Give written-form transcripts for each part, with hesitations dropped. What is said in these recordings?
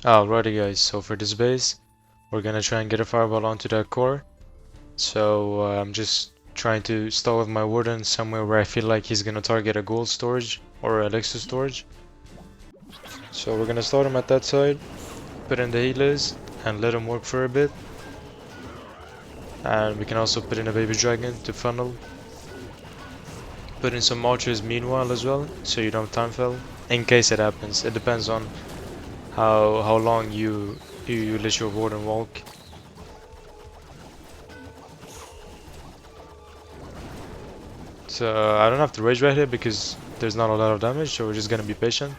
Alrighty guys, so for this base, we're gonna try and get a fireball onto that core. So I'm just trying to stall with my warden somewhere where I feel like he's gonna target a gold storage or elixir storage. So we're gonna start him at that side, put in the healers, and let him work for a bit. And we can also put in a baby dragon to funnel. Put in some archers meanwhile as well, so you don't time fail, in case it happens. It depends on how long you let your warden walk. So I don't have to rage right here because there's not a lot of damage, so we're just gonna be patient.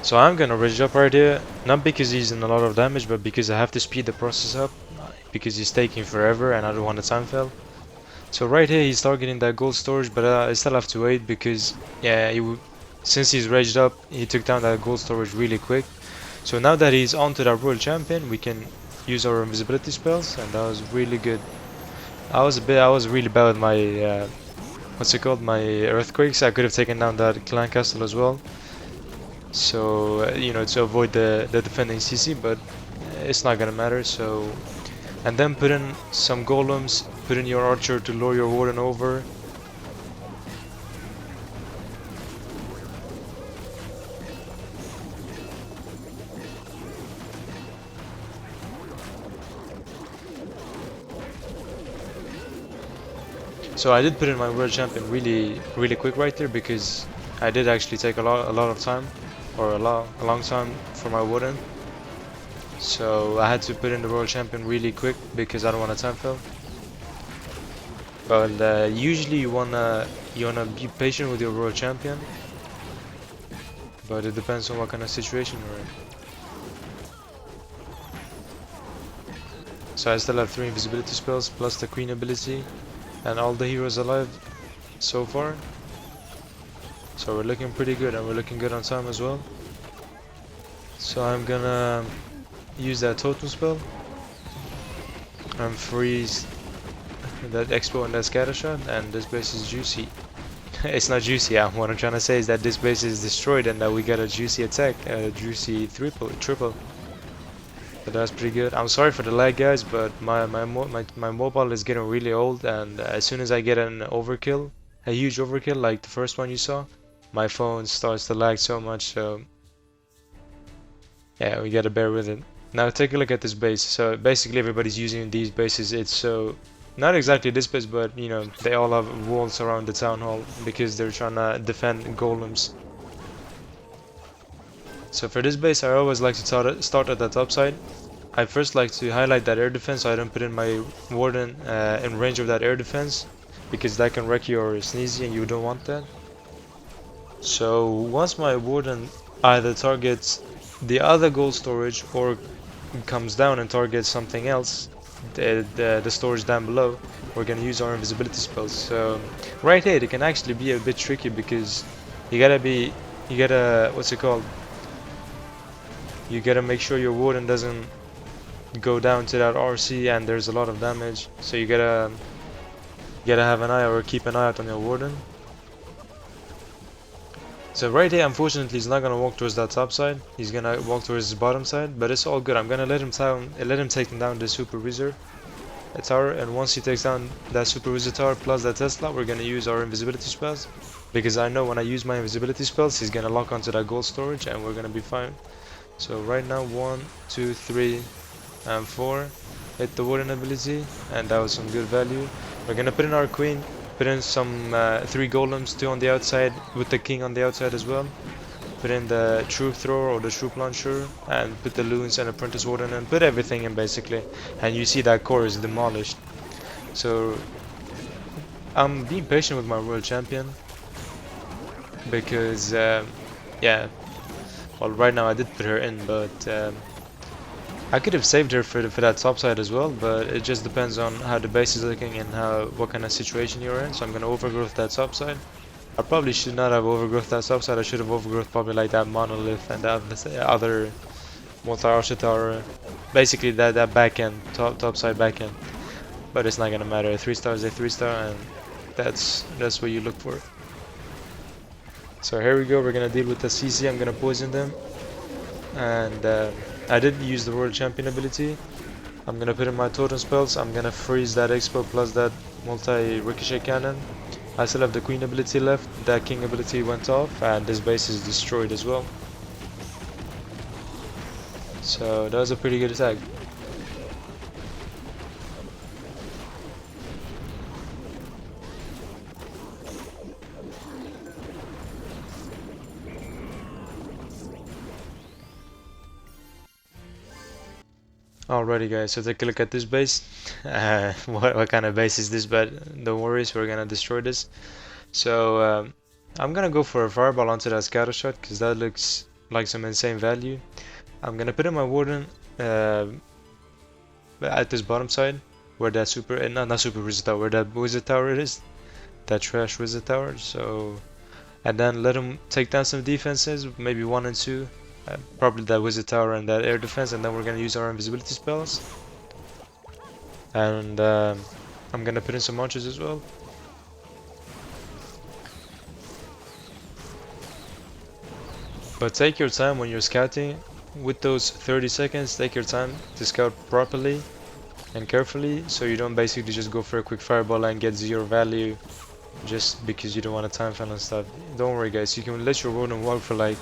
So I'm gonna rage up right here, not because he's in a lot of damage, but because I have to speed the process up, because he's taking forever and I don't want to time fail. So right here he's targeting that gold storage, but I still have to wait because yeah, since he's raged up, he took down that gold storage really quick. So now that he's onto that royal champion, we can use our invisibility spells, and that was really good. I was really bad with my what's it called, my earthquakes. I could have taken down that clan castle as well. So you know, to avoid the defending CC, but it's not gonna matter. So, and then put in some golems, put in your archer to lure your warden over. So I did put in my world champion really quick right there because I did actually take a lot of time, or a long time for my warden. So I had to put in the royal champion really quick because I don't want to time fail. But usually you wanna be patient with your royal champion, but it depends on what kind of situation you're in. So I still have 3 invisibility spells plus the queen ability, and all the heroes alive so far. So we're looking pretty good, and we're looking good on time as well. So I'm gonna use that totem spell and freeze that expo and that scatter shot, and this base is juicy. It's not juicy, what I'm trying to say is that this base is destroyed and that we got a juicy attack, a juicy triple. So that's pretty good. I'm sorry for the lag guys, but my mobile is getting really old, and as soon as I get an overkill, a huge overkill like the first one you saw, my phone starts to lag so much, so yeah, we gotta bear with it. Now take a look at this base. So basically everybody's using these bases. It's so not exactly this base, but you know, they all have walls around the town hall because they're trying to defend golems. So for this base I always like to start at the top side. I first like to highlight that air defense so I don't put in my warden in range of that air defense, because that can wreck your sneezy and you don't want that. So once my warden either targets the other gold storage or comes down and targets something else, the storage down below, we're gonna use our invisibility spells. So right here it can actually be a bit tricky because you gotta what's it called? You gotta make sure your warden doesn't go down to that RC and there's a lot of damage. So you gotta have an eye, or keep an eye out on your warden. So right here, unfortunately, he's not gonna walk towards that top side. He's gonna walk towards his bottom side, but it's all good. I'm gonna let him take down the super wizard tower, and once he takes down that super wizard tower plus that Tesla, we're gonna use our invisibility spells, because I know when I use my invisibility spells, he's gonna lock onto that gold storage, and we're gonna be fine. So right now, 1, 2, 3, and 4 hit the warden ability, and that was some good value. We're gonna put in our queen. Put in some 3 golems, 2 on the outside, with the king on the outside as well. Put in the troop thrower or the troop launcher, and put the loons and apprentice warden, and put everything in basically. And you see that core is demolished. So I'm being patient with my world champion because yeah, well right now I did put her in, but I could have saved her for that top side as well, but it just depends on how the base is looking and what kind of situation you're in. So I'm gonna overgrowth that top side. I probably should not have overgrowth that subside. I should have overgrowth probably like that monolith and that other multi-archer tower. Basically that back end, top side back end. But it's not gonna matter. A 3-star is a 3-star, and that's what you look for. So here we go. We're gonna deal with the CC. I'm gonna poison them, and I did use the world champion ability. I'm gonna put in my totem spells. I'm gonna freeze that expo plus that multi ricochet cannon. I still have the queen ability left. That king ability went off, and this base is destroyed as well. So that was a pretty good attack. Alrighty guys, so take a look at this base. What kind of base is this? But don't worry, so we're gonna destroy this. So I'm gonna go for a fireball onto that scatter shot because that looks like some insane value. I'm gonna put in my warden at this bottom side where that super, not super wizard tower, where that wizard tower is, that trash wizard tower. So, and then let him take down some defenses, maybe 1 and 2. Probably that wizard tower and that air defense, and then we're gonna use our invisibility spells. And I'm gonna put in some archers as well. But take your time when you're scouting. With those 30 seconds, take your time to scout properly and carefully, so you don't basically just go for a quick fireball and get 0 value just because you don't want to time fail and stuff. Don't worry guys, you can let your warden walk for like,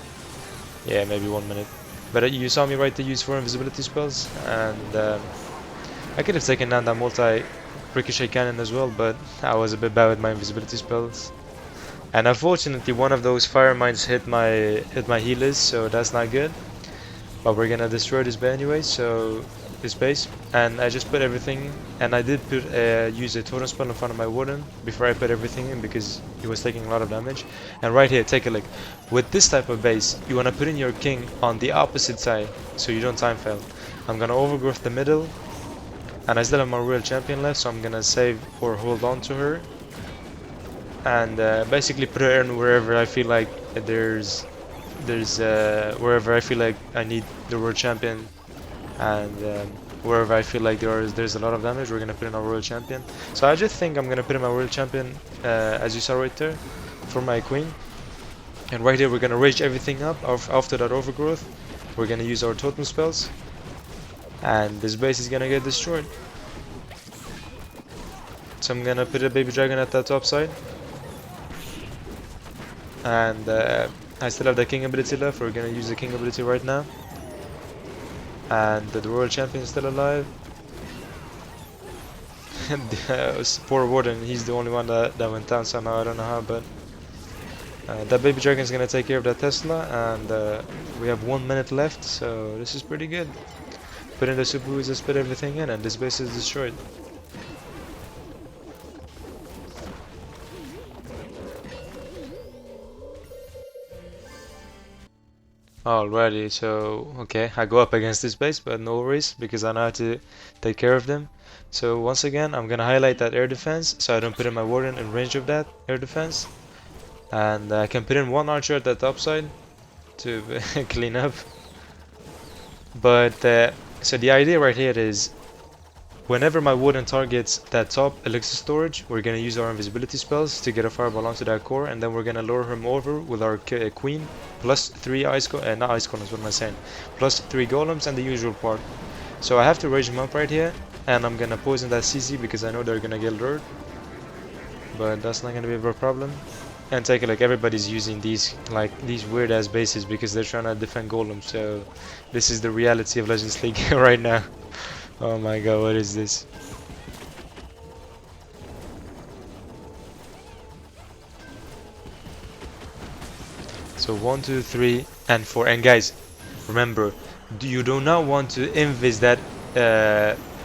yeah, maybe 1 minute. But you saw me right to use 4 invisibility spells, and I could have taken down that multi ricochet cannon as well, but I was a bit bad with my invisibility spells. And unfortunately one of those fire mines hit my healers, so that's not good. But we're gonna destroy this base anyway, so this base. And I just put everything, and I did put use a totem spell in front of my warden before I put everything in because he was taking a lot of damage. And right here, take a look. With this type of base, you wanna put in your king on the opposite side so you don't time fail. I'm gonna overgrowth the middle, and I still have my royal champion left, so I'm gonna save or hold on to her. And basically put her in wherever I feel like there's wherever I feel like I need the world champion, and wherever I feel like there's a lot of damage, we're gonna put in our royal champion. So I just think I'm gonna put in my royal champion as you saw right there for my queen. And right here we're gonna rage everything up. After that overgrowth, we're gonna use our totem spells, and this base is gonna get destroyed. So I'm gonna put a baby dragon at that top side. And I still have the king ability left. We're gonna use the king ability right now. And the royal champion is still alive. And poor warden, he's the only one that went down somehow. I don't know how, but that baby dragon is gonna take care of that Tesla. And we have 1 minute left, so this is pretty good. Put in the super wizards, put everything in, and this base is destroyed. Alrighty, so okay, I go up against this base, but no worries because I know how to take care of them. So once again, I'm gonna highlight that air defense so I don't put in my warden in range of that air defense, and I can put in 1 archer at the top side to clean up. But so the idea right here is, whenever my warden targets that top elixir storage, we're gonna use our invisibility spells to get a fireball onto that core, and then we're gonna lure him over with our queen, plus 3 not ice golems, what am I saying? Plus 3 golems and the usual part. So I have to rage him up right here, and I'm gonna poison that CC because I know they're gonna get lured. But that's not gonna be a problem. And take a look, everybody's using these weird ass bases because they're trying to defend golems. So this is the reality of Legends League right now. Oh my god, what is this? So 1, 2, 3, and 4. And guys, remember, you do not want to invis that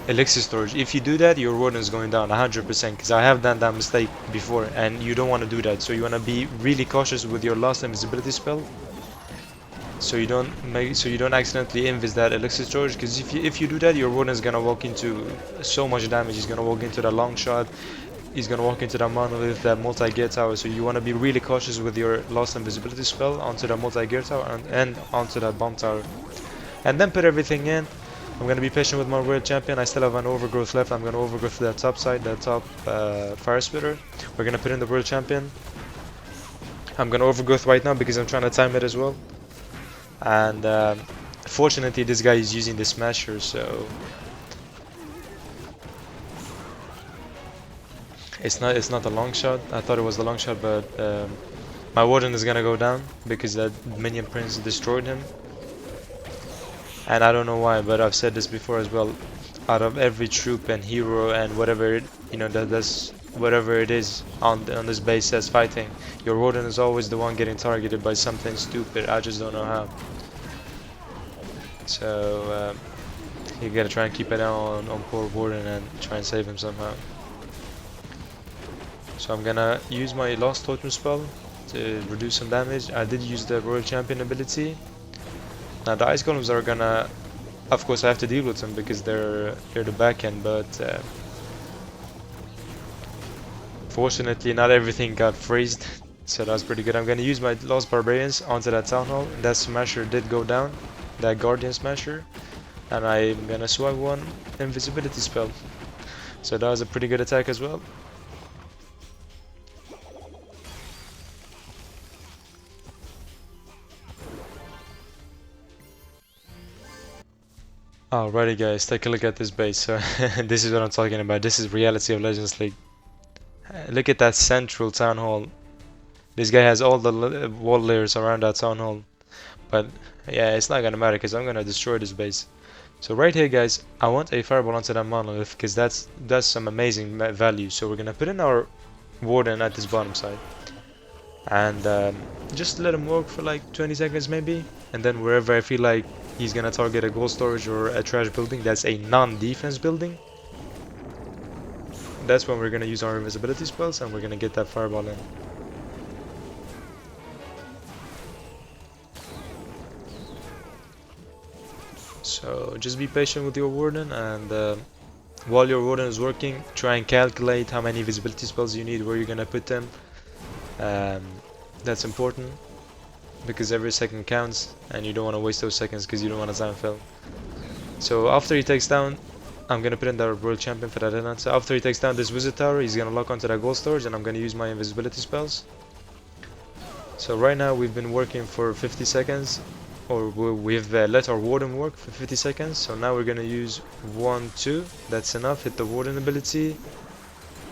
elixir storage. If you do that, your warden is going down 100%, because I have done that mistake before, and you don't want to do that. So you want to be really cautious with your last invisibility spell, so you don't accidentally invis that elixir storage, because if you do that, your warden is gonna walk into so much damage. He's gonna walk into the long shot, he's gonna walk into that monolith, that multi-gear tower, so you want to be really cautious with your lost invisibility spell onto that multi-gear tower and onto that bomb tower. And then put everything in. I'm gonna be patient with my world champion. I still have an overgrowth left. I'm gonna overgrowth that top side, that top fire spitter. We're gonna put in the world champion. I'm gonna overgrowth right now because I'm trying to time it as well. And fortunately this guy is using the smasher, so it's not a long shot. I thought it was a long shot, but my warden is gonna go down because that minion prince destroyed him. And I don't know why, but I've said this before as well. Out of every troop and hero and whatever that's whatever it is on this base that's fighting, your warden is always the one getting targeted by something stupid. I just don't know how. So you gotta try and keep it down on poor warden and try and save him somehow. So I'm gonna use my lost totem spell to reduce some damage. I did use the royal champion ability. Now the ice golems are gonna, of course I have to deal with them because they're the back end, but fortunately not everything got freezed, so that's pretty good. I'm gonna use my lost barbarians onto that town hall. That smasher did go down, that guardian smasher, and I'm gonna swag one invisibility spell. So that was a pretty good attack as well. Alrighty guys, take a look at this base. So this is what I'm talking about. This is reality of Legends League. Look at that central town hall. This guy has all the wall layers around that town hall. But yeah, it's not gonna matter because I'm gonna destroy this base. So right here guys, I want a fireball onto that monolith because that's some amazing value. So we're gonna put in our warden at this bottom side. And just let him work for like 20 seconds maybe. And then wherever I feel like he's gonna target a gold storage or a trash building that's a non-defense building, that's when we're gonna use our invisibility spells and we're gonna get that fireball in. So just be patient with your warden, and while your warden is working, try and calculate how many visibility spells you need, where you're gonna put them. That's important because every second counts and you don't want to waste those seconds because you don't want to time fail. So after he takes down, I'm gonna put in the world champion for that headline. So after he takes down this wizard tower, he's gonna lock onto that gold storage and I'm gonna use my invisibility spells. So right now we've been working for 50 seconds, or we've let our warden work for 50 seconds. So now we're gonna use 1, 2, that's enough. Hit the warden ability.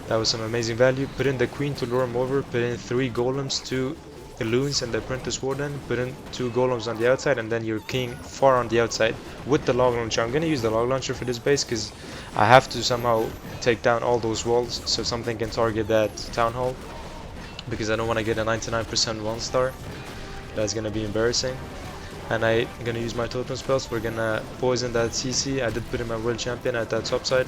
That was some amazing value. Put in the queen to lure him over. Put in 3 golems, 2 loons and the apprentice warden. Put in 2 golems on the outside and then your king far on the outside with the log launcher. I'm gonna use the log launcher for this base because I have to somehow take down all those walls so something can target that town hall, because I don't want to get a 99% 1-star. That's gonna be embarrassing. And I'm gonna use my totem spells. We're gonna poison that CC. I did put in my world champion at that top side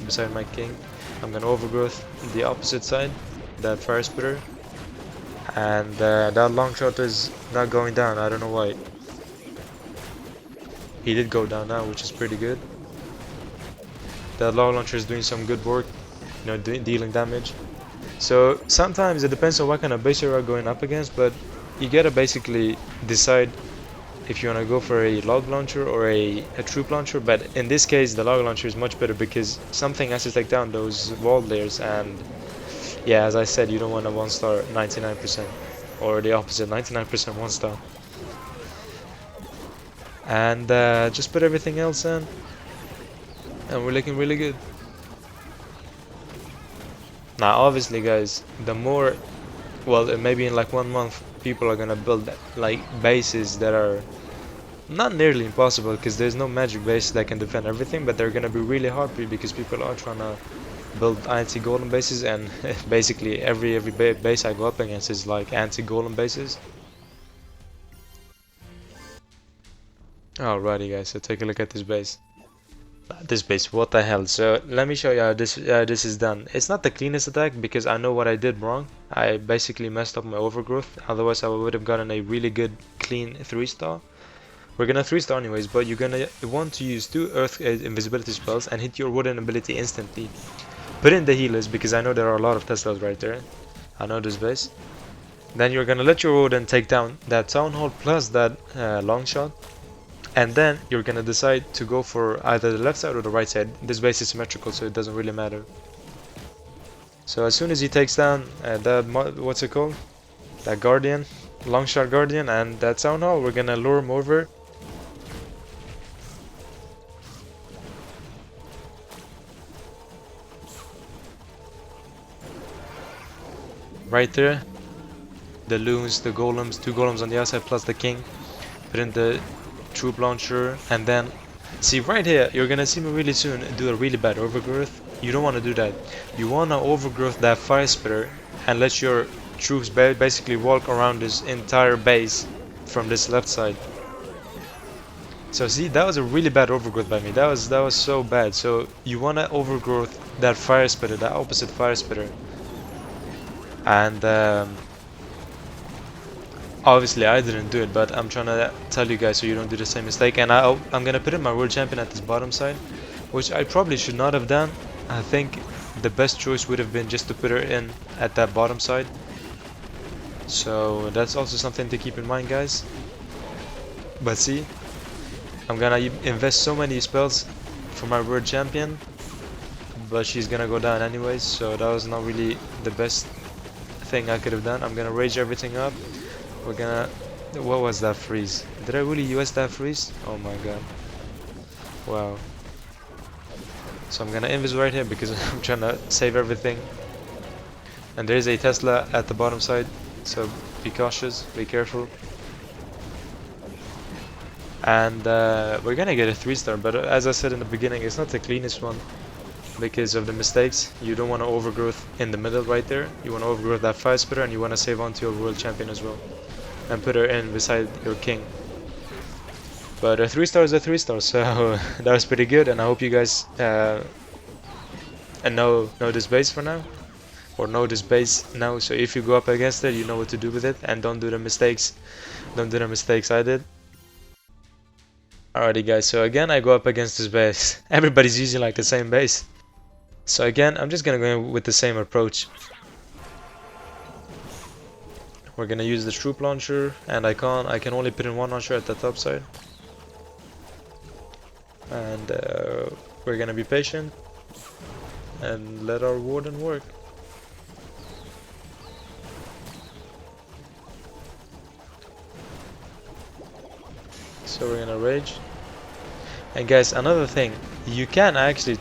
beside my king. I'm gonna overgrowth the opposite side, that fire spitter, and that long shot is not going down. I don't know why. He did go down now, which is pretty good. That long launcher is doing some good work, dealing damage. So sometimes it depends on what kind of base you are going up against, but you gotta basically decide if you want to go for a log launcher or a troop launcher. But in this case the log launcher is much better because something has to take down those wall layers, and yeah, as I said, you don't want a 1-star 99%, or the opposite, 99% 1-star. And just put everything else in and we're looking really good. Now obviously guys, the more, well, maybe in like 1 month people are gonna build like bases that are not nearly impossible because there's no magic base that can defend everything, but they're gonna be really hard because people are trying to build anti-golem bases, and basically every base I go up against is like anti-golem bases. Alrighty guys, so take a look at this base. This base, what the hell? So let me show you how this is done. It's not the cleanest attack because I know what I did wrong. I basically messed up my overgrowth, otherwise I would have gotten a really good clean 3-star. We're gonna 3-star anyways, but you're gonna want to use 2 earth invisibility spells and hit your wooden ability instantly. put in the healers because I know there are a lot of Teslas right there. I know this base. Then you're gonna let your Odin take down that Town Hall plus that long shot. And then you're gonna decide to go for either the left side or the right side. This base is symmetrical, so it doesn't really matter. So as soon as he takes down that, what's it called? That Guardian, long shot Guardian, and that Town Hall, we're gonna lure him over. Right there. The loons, the golems, 2 golems on the outside plus the king. Put in the troop launcher, and then see right here, you're gonna see me really soon do a really bad overgrowth. You don't want to do that. You want to overgrowth that fire spitter and let your troops basically walk around this entire base from this left side. So see, that was a really bad overgrowth by me. That was so bad. So you want to overgrowth that fire spitter, that opposite fire spitter, and obviously I didn't do it, but I'm trying to tell you guys so you don't do the same mistake. And I'm gonna put in my world champion at this bottom side, which I probably should not have done. I think the best choice would have been just to put her in at that bottom side. So that's also something to keep in mind, guys. But see, I'm gonna invest so many spells for my world champion, but she's gonna go down anyways, so that was not really the best thing I could have done. I'm gonna rage everything up. We're gonna... What was that freeze? Did I really US that freeze? Oh my god. Wow. So I'm gonna invis right here because I'm trying to save everything. And there's a Tesla at the bottom side, so be cautious, be careful. And we're gonna get a 3-star, but as I said in the beginning, it's not the cleanest one because of the mistakes. You don't want to overgrowth in the middle right there. You want to overgrowth that fire spitter, and you want to save on to your world champion as well and put her in beside your king. But a 3-star is a 3-star, so that was pretty good, and I hope you guys know this base for now, or know this base now, so if you go up against it, you know what to do with it, and don't do the mistakes I did. Alrighty guys, so again I go up against this base. Everybody's using like the same base, so again I'm just gonna go with the same approach. We're gonna use the troop launcher, and I can only put in 1 launcher at the top side. And we're gonna be patient and let our warden work. So we're gonna rage. And guys, another thing, you can actually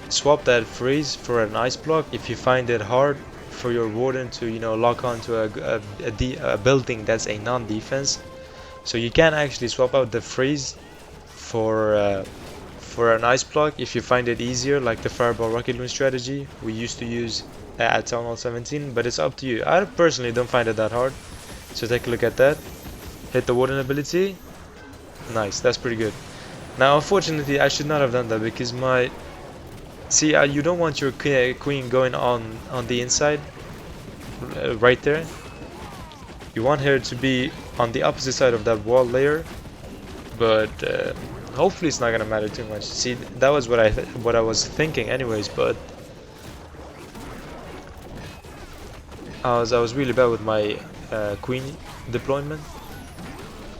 swap that freeze for an ice block if you find it hard for your warden to, you know, lock onto a building that's a non-defense. So you can actually swap out the freeze for an ice block if you find it easier, like the fireball rocket loon strategy we used to use at Town Hall 17, but it's up to you. I personally don't find it that hard, so take a look at that. Hit the warden ability. Nice, that's pretty good. Now unfortunately I should not have done that because you don't want your queen going on the inside right there. You want her to be on the opposite side of that wall layer, but hopefully it's not gonna matter too much. See, that was what I was thinking anyways, but I was really bad with my queen deployment.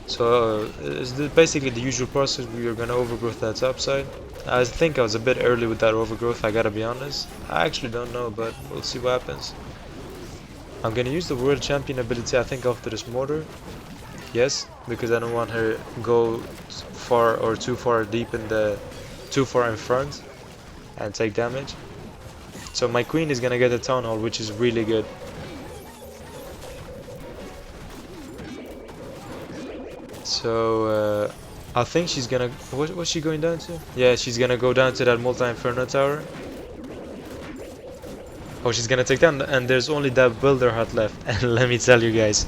So it's basically the usual process. We are gonna overgrowth that top side. I think I was a bit early with that overgrowth, I gotta be honest. I actually don't know, but we'll see what happens. I'm gonna use the world champion ability, I think, after this mortar. Yes, because I don't want her go far or too far in front and take damage. So my queen is gonna get a town hall, which is really good. So I think she's gonna... What's she going down to? Yeah, she's gonna go down to that multi-inferno tower. Oh, she's gonna take down, and there's only that builder hut left. And let me tell you guys,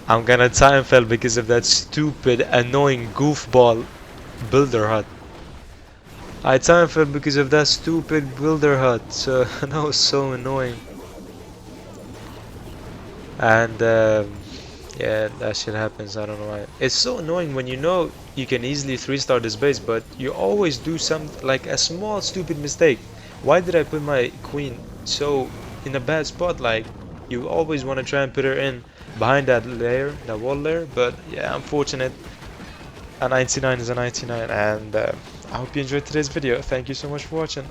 I'm gonna time fail because of that stupid, annoying goofball builder hut. I time failed because of that stupid builder hut. So that was so annoying. And yeah, that shit happens. I don't know why. It's so annoying when you know you can easily 3-star this base, but you always do like a small stupid mistake Why did I put my queen so in a bad spot? Like, you always want to try and put her in behind that layer, that wall layer, but yeah, unfortunate. A 99 is a 99, and I hope you enjoyed today's video. Thank you so much for watching.